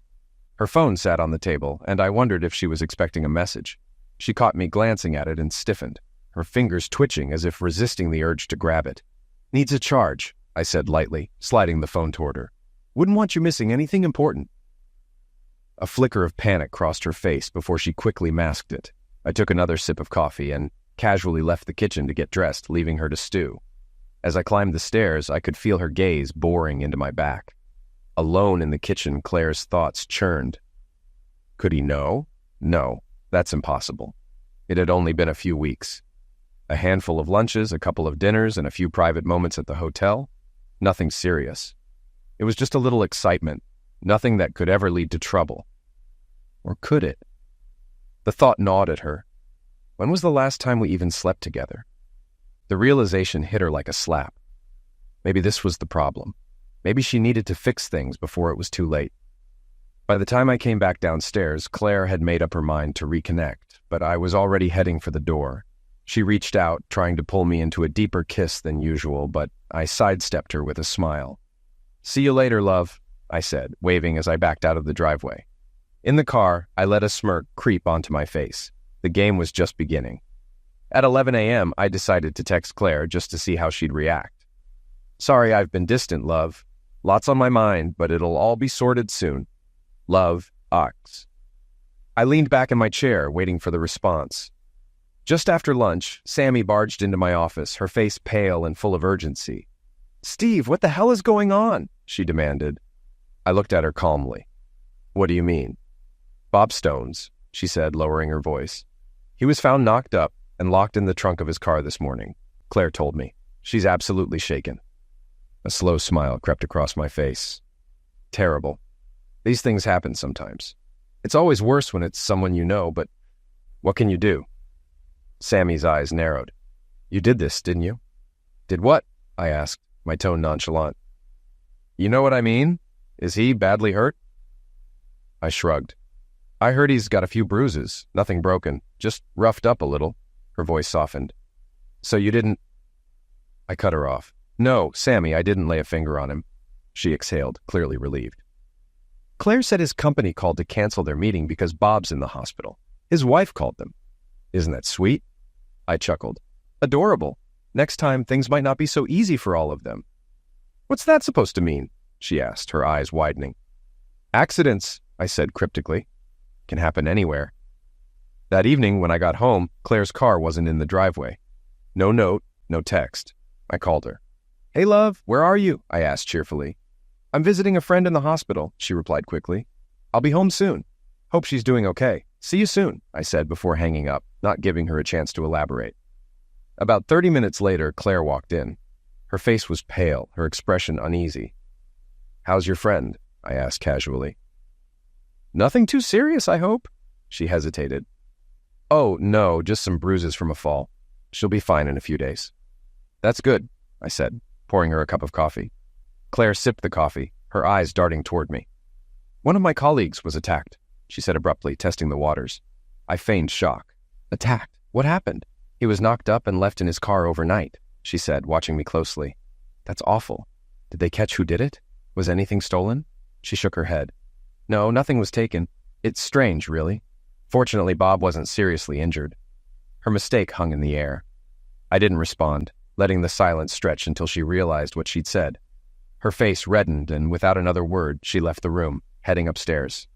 Her phone sat on the table, and I wondered if she was expecting a message. She caught me glancing at it and stiffened, her fingers twitching as if resisting the urge to grab it. "Needs a charge," I said lightly, sliding the phone toward her. "Wouldn't want you missing anything important." A flicker of panic crossed her face before she quickly masked it. I took another sip of coffee and casually left the kitchen to get dressed, leaving her to stew. As I climbed the stairs, I could feel her gaze boring into my back. Alone in the kitchen, Claire's thoughts churned. Could he know? No, that's impossible. It had only been a few weeks. A handful of lunches, a couple of dinners, and a few private moments at the hotel. Nothing serious. It was just a little excitement, nothing that could ever lead to trouble. Or could it? The thought gnawed at her. When was the last time we even slept together? The realization hit her like a slap. Maybe this was the problem. Maybe she needed to fix things before it was too late. By the time I came back downstairs, Claire had made up her mind to reconnect, but I was already heading for the door. She reached out, trying to pull me into a deeper kiss than usual, but I sidestepped her with a smile. "See you later, love," I said, waving as I backed out of the driveway. In the car, I let a smirk creep onto my face. The game was just beginning. At 11 a.m., I decided to text Claire just to see how she'd react. "Sorry I've been distant, love. Lots on my mind, but it'll all be sorted soon. Love, Ox." I leaned back in my chair, waiting for the response. Just after lunch, Sammy barged into my office, her face pale and full of urgency. "Steve, what the hell is going on?" she demanded. I looked at her calmly. "What do you mean?" "Bob Stones," she said, lowering her voice. He was found knocked up and locked in the trunk of his car this morning, Claire told me. She's absolutely shaken. A slow smile crept across my face. Terrible. These things happen sometimes. It's always worse when it's someone you know, but what can you do? Sammy's eyes narrowed. You did this, didn't you? Did what? I asked, my tone nonchalant. You know what I mean? Is he badly hurt? I shrugged. I heard he's got a few bruises, nothing broken, just roughed up a little. Her voice softened. So you didn't... I cut her off. No, Sammy, I didn't lay a finger on him. She exhaled, clearly relieved. Claire said his company called to cancel their meeting because Bob's in the hospital. His wife called them. Isn't that sweet? I chuckled. Adorable. Next time, things might not be so easy for all of them. What's that supposed to mean? She asked, her eyes widening. Accidents, I said cryptically. Can happen anywhere. That evening, when I got home, Claire's car wasn't in the driveway. No note, no text. I called her. Hey, love, where are you? I asked cheerfully. I'm visiting a friend in the hospital, she replied quickly. I'll be home soon. Hope she's doing okay. See you soon, I said before hanging up, not giving her a chance to elaborate. About 30 minutes later, Claire walked in. Her face was pale, her expression uneasy. How's your friend? I asked casually. Nothing too serious, I hope? She hesitated. Oh, no, just some bruises from a fall. She'll be fine in a few days. That's good, I said, pouring her a cup of coffee. Claire sipped the coffee, her eyes darting toward me. One of my colleagues was attacked, she said abruptly, testing the waters. I feigned shock. Attacked? What happened? He was knocked up and left in his car overnight, she said, watching me closely. That's awful. Did they catch who did it? Was anything stolen? She shook her head. No, nothing was taken. It's strange, really. Fortunately, Bob wasn't seriously injured. Her mistake hung in the air. I didn't respond, letting the silence stretch until she realized what she'd said. Her face reddened, and without another word, she left the room, heading upstairs.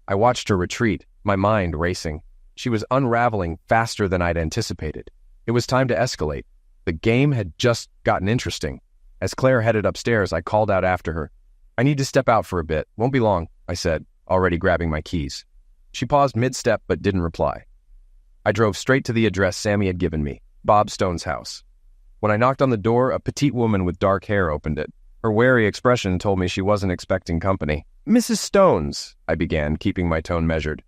I watched her retreat, my mind racing. She was unraveling faster than I'd anticipated. It was time to escalate. The game had just gotten interesting. As Claire headed upstairs, I called out after her. I need to step out for a bit. Won't be long, I said, already grabbing my keys. She paused mid-step but didn't reply. I drove straight to the address Sammy had given me, Bob Stone's house. When I knocked on the door, a petite woman with dark hair opened it. Her wary expression told me she wasn't expecting company. Mrs. Stones, I began, keeping my tone measured.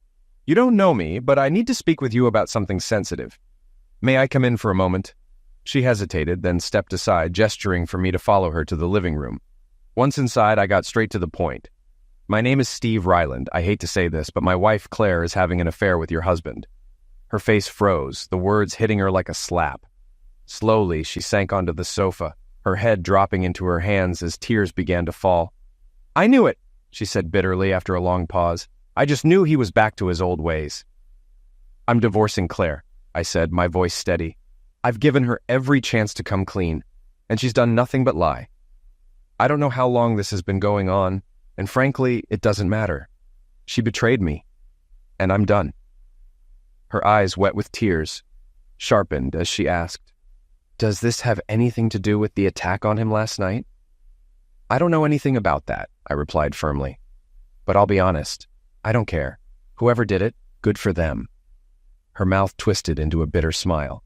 You don't know me, but I need to speak with you about something sensitive. May I come in for a moment? She hesitated, then stepped aside, gesturing for me to follow her to the living room. Once inside, I got straight to the point. My name is Steve Ryland. I hate to say this, but my wife, Claire, is having an affair with your husband. Her face froze, the words hitting her like a slap. Slowly, she sank onto the sofa, her head dropping into her hands as tears began to fall. I knew it, she said bitterly after a long pause. I just knew he was back to his old ways. I'm divorcing Claire, I said, my voice steady. I've given her every chance to come clean, and she's done nothing but lie. I don't know how long this has been going on, and frankly, it doesn't matter. She betrayed me, and I'm done. Her eyes, wet with tears, sharpened as she asked, Does this have anything to do with the attack on him last night? I don't know anything about that, I replied firmly. But I'll be honest, I don't care. Whoever did it, good for them. Her mouth twisted into a bitter smile.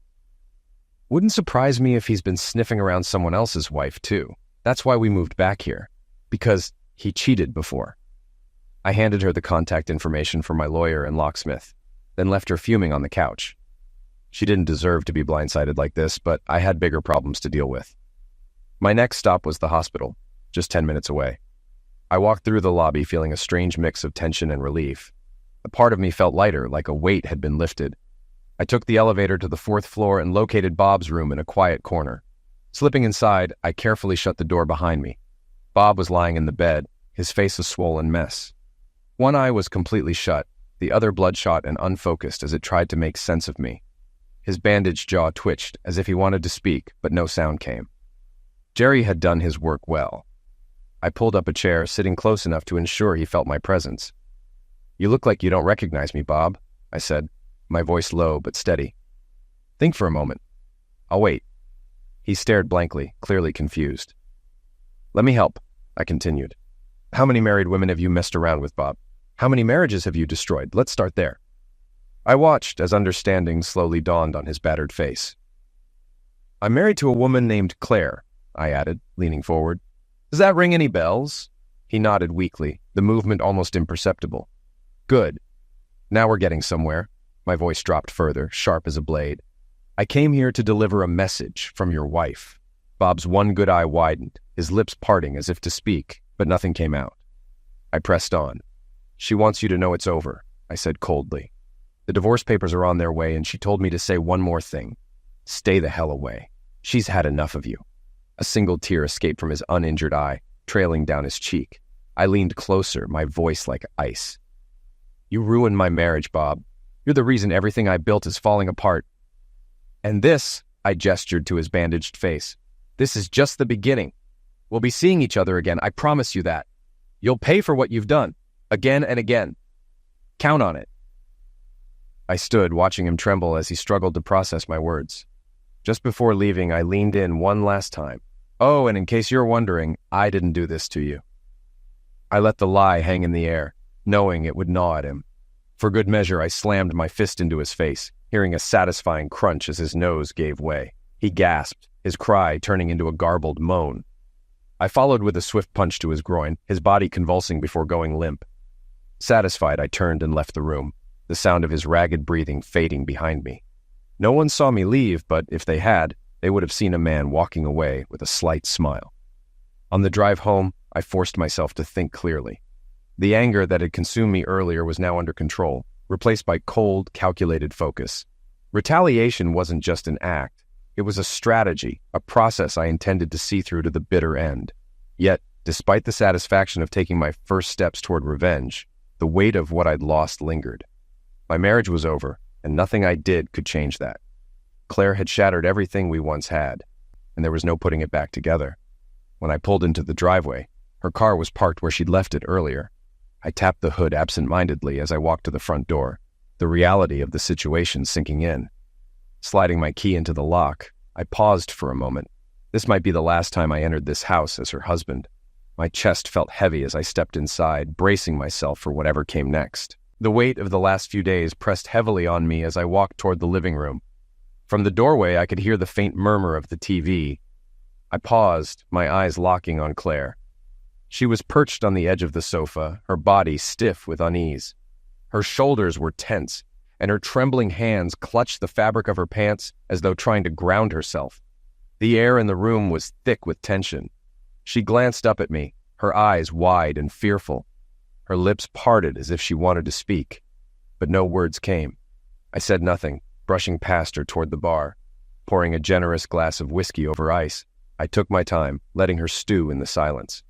Wouldn't surprise me if he's been sniffing around someone else's wife, too. That's why we moved back here. Because he cheated before. I handed her the contact information for my lawyer and locksmith, then left her fuming on the couch. She didn't deserve to be blindsided like this, but I had bigger problems to deal with. My next stop was the hospital, just 10 minutes away. I walked through the lobby feeling a strange mix of tension and relief. A part of me felt lighter, like a weight had been lifted. I took the elevator to the 4th floor and located Bob's room in a quiet corner. Slipping inside, I carefully shut the door behind me. Bob was lying in the bed, his face a swollen mess. One eye was completely shut, the other bloodshot and unfocused as it tried to make sense of me. His bandaged jaw twitched, as if he wanted to speak, but no sound came. Jerry had done his work well. I pulled up a chair, sitting close enough to ensure he felt my presence. You look like you don't recognize me, Bob, I said, my voice low but steady. Think for a moment. I'll wait. He stared blankly, clearly confused. Let me help, I continued. How many married women have you messed around with, Bob? How many marriages have you destroyed? Let's start there. I watched as understanding slowly dawned on his battered face. "I'm married to a woman named Claire," I added, leaning forward. "Does that ring any bells?" He nodded weakly, the movement almost imperceptible. "Good. Now we're getting somewhere." My voice dropped further, sharp as a blade. "I came here to deliver a message from your wife." Bob's one good eye widened, his lips parting as if to speak, but nothing came out. I pressed on. "She wants you to know it's over," I said coldly. "The divorce papers are on their way, and she told me to say one more thing. Stay the hell away. She's had enough of you." A single tear escaped from his uninjured eye, trailing down his cheek. I leaned closer, my voice like ice. "You ruined my marriage, Bob. You're the reason everything I built is falling apart. And this," I gestured to his bandaged face, "this is just the beginning. We'll be seeing each other again, I promise you that. You'll pay for what you've done, again and again. Count on it." I stood, watching him tremble as he struggled to process my words. Just before leaving, I leaned in one last time. "Oh, and in case you're wondering, I didn't do this to you." I let the lie hang in the air, knowing it would gnaw at him. For good measure, I slammed my fist into his face, hearing a satisfying crunch as his nose gave way. He gasped, his cry turning into a garbled moan. I followed with a swift punch to his groin, his body convulsing before going limp. Satisfied, I turned and left the room, the sound of his ragged breathing fading behind me. No one saw me leave, but if they had, they would have seen a man walking away with a slight smile. On the drive home, I forced myself to think clearly. The anger that had consumed me earlier was now under control, replaced by cold, calculated focus. Retaliation wasn't just an act. It was a strategy, a process I intended to see through to the bitter end. Yet, despite the satisfaction of taking my first steps toward revenge, the weight of what I'd lost lingered. My marriage was over, and nothing I did could change that. Claire had shattered everything we once had, and there was no putting it back together. When I pulled into the driveway, her car was parked where she'd left it earlier. I tapped the hood absent-mindedly as I walked to the front door, the reality of the situation sinking in. Sliding my key into the lock, I paused for a moment. This might be the last time I entered this house as her husband. My chest felt heavy as I stepped inside, bracing myself for whatever came next. The weight of the last few days pressed heavily on me as I walked toward the living room. From the doorway, I could hear the faint murmur of the TV. I paused, my eyes locking on Claire. She was perched on the edge of the sofa, her body stiff with unease. Her shoulders were tense, and her trembling hands clutched the fabric of her pants as though trying to ground herself. The air in the room was thick with tension. She glanced up at me, her eyes wide and fearful. Her lips parted as if she wanted to speak, but no words came. I said nothing, brushing past her toward the bar. Pouring a generous glass of whiskey over ice, I took my time, letting her stew in the silence.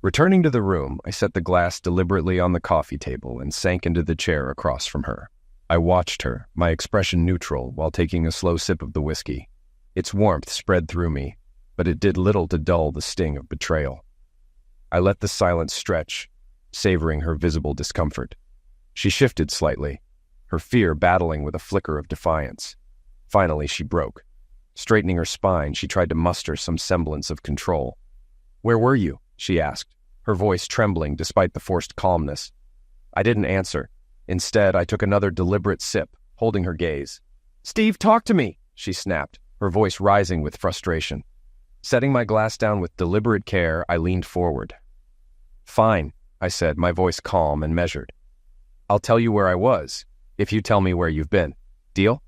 Returning to the room, I set the glass deliberately on the coffee table and sank into the chair across from her. I watched her, my expression neutral, while taking a slow sip of the whiskey. Its warmth spread through me, but it did little to dull the sting of betrayal. I let the silence stretch, savoring her visible discomfort. She shifted slightly, her fear battling with a flicker of defiance. Finally, she broke. Straightening her spine, she tried to muster some semblance of control. "Where were you?" she asked, her voice trembling despite the forced calmness. I didn't answer. Instead, I took another deliberate sip, holding her gaze. "Steve, talk to me!" she snapped, her voice rising with frustration. Setting my glass down with deliberate care, I leaned forward. "Fine," I said, my voice calm and measured. "I'll tell you where I was, if you tell me where you've been. Deal?"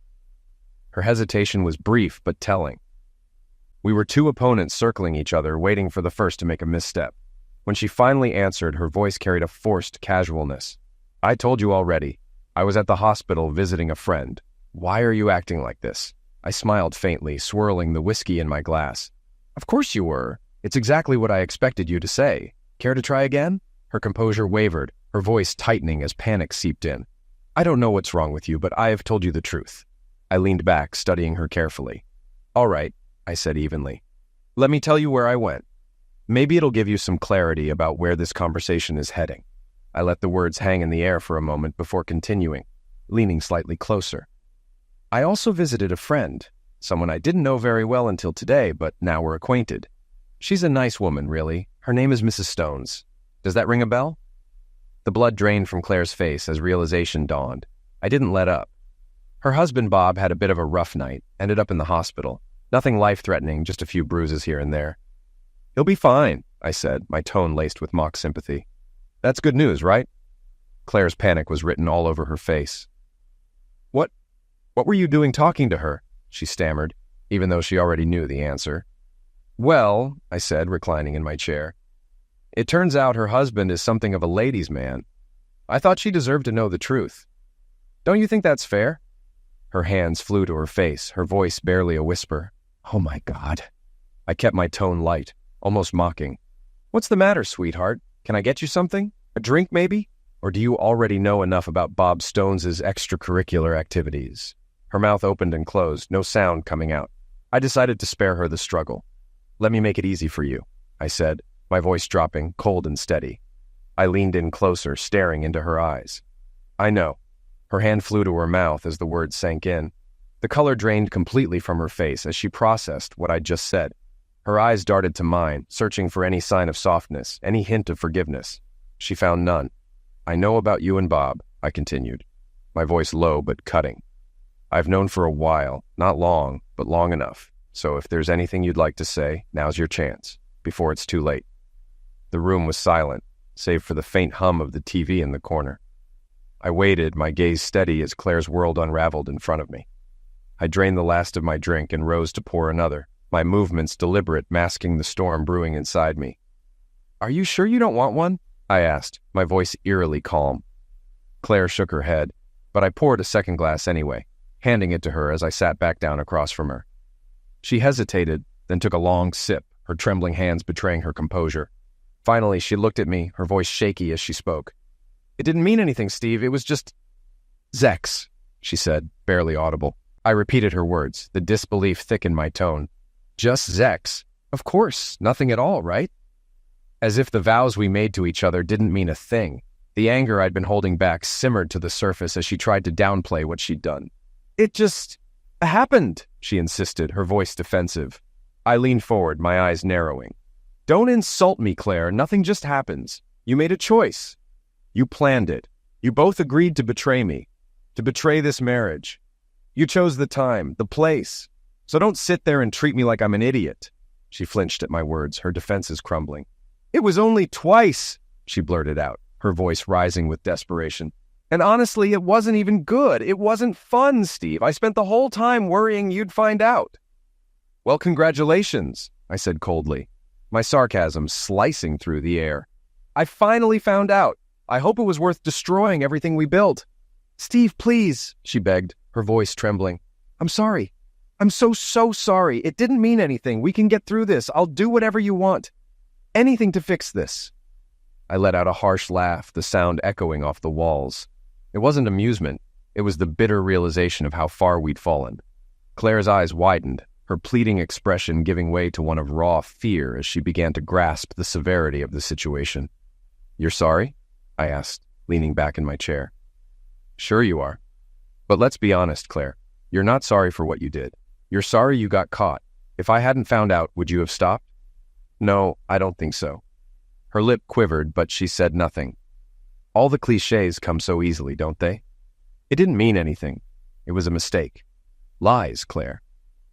Her hesitation was brief but telling. We were two opponents circling each other, waiting for the first to make a misstep. When she finally answered, her voice carried a forced casualness. "I told you already. I was at the hospital visiting a friend. Why are you acting like this?" I smiled faintly, swirling the whiskey in my glass. "Of course you were. It's exactly what I expected you to say. Care to try again?" Her composure wavered, her voice tightening as panic seeped in. "I don't know what's wrong with you, but I have told you the truth." I leaned back, studying her carefully. "All right," I said evenly. "Let me tell you where I went. Maybe it'll give you some clarity about where this conversation is heading." I let the words hang in the air for a moment before continuing, leaning slightly closer. "I also visited a friend, someone I didn't know very well until today, but now we're acquainted. She's a nice woman, really. Her name is Mrs. Stones. Does that ring a bell?" The blood drained from Claire's face as realization dawned. I didn't let up. Her husband, Bob, had a bit of a rough night, ended up in the hospital. Nothing life-threatening, just a few bruises here and there. "He'll be fine," I said, my tone laced with mock sympathy. "That's good news, right?" Claire's panic was written all over her face. What were you doing talking to her?" she stammered, even though she already knew the answer. "Well," I said, reclining in my chair, "it turns out her husband is something of a ladies' man. I thought she deserved to know the truth. Don't you think that's fair?" Her hands flew to her face, her voice barely a whisper. "Oh my God." I kept my tone light, almost mocking. "What's the matter, sweetheart? Can I get you something? A drink, maybe? Or do you already know enough about Bob Stone's extracurricular activities?" Her mouth opened and closed, no sound coming out. I decided to spare her the struggle. "Let me make it easy for you," I said, my voice dropping, cold and steady. I leaned in closer, staring into her eyes. "I know." Her hand flew to her mouth as the words sank in. The color drained completely from her face as she processed what I'd just said. Her eyes darted to mine, searching for any sign of softness, any hint of forgiveness. She found none. "I know about you and Bob," I continued, my voice low but cutting. "I've known for a while, not long, but long enough. So if there's anything you'd like to say, now's your chance, before it's too late." The room was silent, save for the faint hum of the TV in the corner. I waited, my gaze steady as Claire's world unraveled in front of me. I drained the last of my drink and rose to pour another, my movements deliberate, masking the storm brewing inside me. "Are you sure you don't want one?" I asked, my voice eerily calm. Claire shook her head, but I poured a second glass anyway, handing it to her as I sat back down across from her. She hesitated, then took a long sip, her trembling hands betraying her composure. Finally, she looked at me, her voice shaky as she spoke. "It didn't mean anything, Steve. It was just Zex," she said, barely audible. I repeated her words, the disbelief thick in my tone. "Just Zex? Of course, nothing at all, right?" As if the vows we made to each other didn't mean a thing. The anger I'd been holding back simmered to the surface as she tried to downplay what she'd done. "It just happened," she insisted, her voice defensive. I leaned forward, my eyes narrowing. "Don't insult me, Claire. Nothing just happens. You made a choice. You planned it. You both agreed to betray me, to betray this marriage. You chose the time, the place. So don't sit there and treat me like I'm an idiot." She flinched at my words, her defenses crumbling. "It was only twice," she blurted out, her voice rising with desperation. "And honestly, it wasn't even good. It wasn't fun, Steve. I spent the whole time worrying you'd find out." "Well, congratulations," I said coldly, my sarcasm slicing through the air. "I finally found out. I hope it was worth destroying everything we built." "Steve, please," she begged, her voice trembling. "I'm sorry. I'm so sorry. It didn't mean anything. We can get through this. I'll do whatever you want. Anything to fix this." I let out a harsh laugh, the sound echoing off the walls. It wasn't amusement. It was the bitter realization of how far we'd fallen. Claire's eyes widened, her pleading expression giving way to one of raw fear as she began to grasp the severity of the situation. "You're sorry?" I asked, leaning back in my chair. "Sure you are. But let's be honest, Claire. You're not sorry for what you did. You're sorry you got caught. If I hadn't found out, would you have stopped?" "No, I don't think so." Her lip quivered, but she said nothing. All the cliches come so easily, don't they? It didn't mean anything. It was a mistake. Lies, Claire.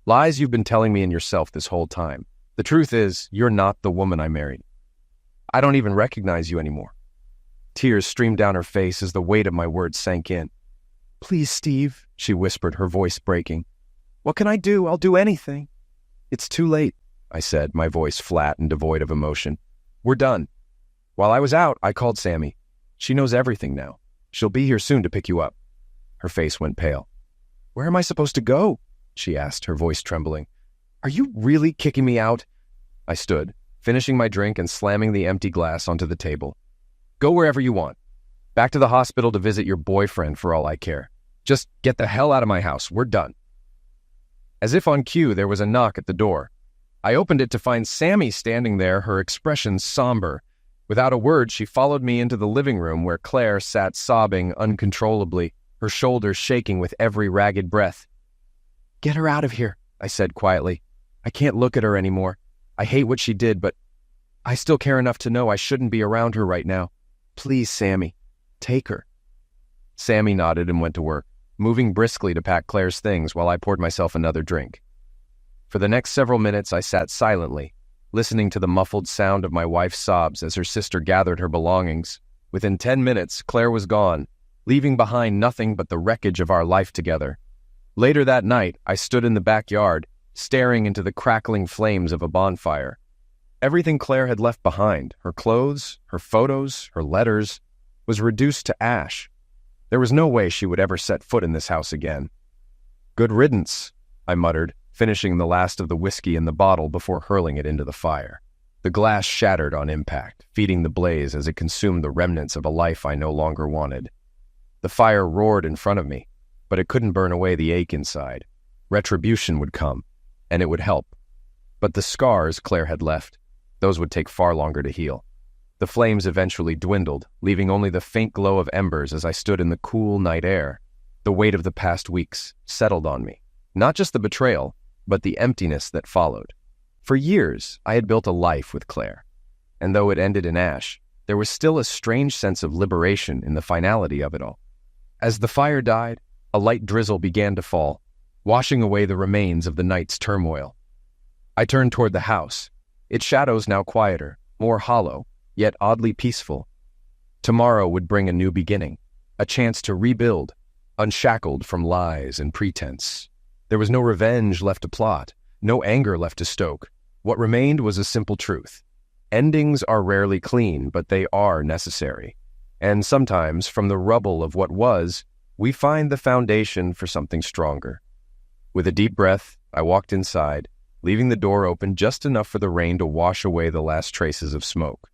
Lies you've been telling me and yourself this whole time. The truth is, you're not the woman I married. I don't even recognize you anymore. Tears streamed down her face as the weight of my words sank in. "Please, Steve," she whispered, her voice breaking. "What can I do? I'll do anything." "It's too late," I said, my voice flat and devoid of emotion. "We're done. While I was out, I called Sammy. She knows everything now. She'll be here soon to pick you up." Her face went pale. "Where am I supposed to go?" she asked, her voice trembling. "Are you really kicking me out?" I stood, finishing my drink and slamming the empty glass onto the table. "Go wherever you want. Back to the hospital to visit your boyfriend for all I care. Just get the hell out of my house. We're done." As if on cue, there was a knock at the door. I opened it to find Sammy standing there, her expression somber. Without a word, she followed me into the living room where Claire sat sobbing uncontrollably, her shoulders shaking with every ragged breath. "Get her out of here," I said quietly. "I can't look at her anymore. I hate what she did, but I still care enough to know I shouldn't be around her right now. Please, Sammy, take her." Sammy nodded and went to work, moving briskly to pack Claire's things while I poured myself another drink. For the next several minutes, I sat silently, listening to the muffled sound of my wife's sobs as her sister gathered her belongings. Within 10 minutes, Claire was gone, leaving behind nothing but the wreckage of our life together. Later that night, I stood in the backyard, staring into the crackling flames of a bonfire. Everything Claire had left behind, her clothes, her photos, her letters, was reduced to ash. There was no way she would ever set foot in this house again. "Good riddance," I muttered, finishing the last of the whiskey in the bottle before hurling it into the fire. The glass shattered on impact, feeding the blaze as it consumed the remnants of a life I no longer wanted. The fire roared in front of me, but it couldn't burn away the ache inside. Retribution would come, and it would help. But the scars Claire had left, those would take far longer to heal. The flames eventually dwindled, leaving only the faint glow of embers as I stood in the cool night air. The weight of the past weeks settled on me. Not just the betrayal, but the emptiness that followed. For years, I had built a life with Claire, and though it ended in ash, there was still a strange sense of liberation in the finality of it all. As the fire died, a light drizzle began to fall, washing away the remains of the night's turmoil. I turned toward the house, its shadows now quieter, more hollow, yet oddly peaceful. Tomorrow would bring a new beginning, a chance to rebuild, unshackled from lies and pretense. There was no revenge left to plot, no anger left to stoke. What remained was a simple truth. Endings are rarely clean, but they are necessary. And sometimes, from the rubble of what was, we find the foundation for something stronger. With a deep breath, I walked inside, leaving the door open just enough for the rain to wash away the last traces of smoke.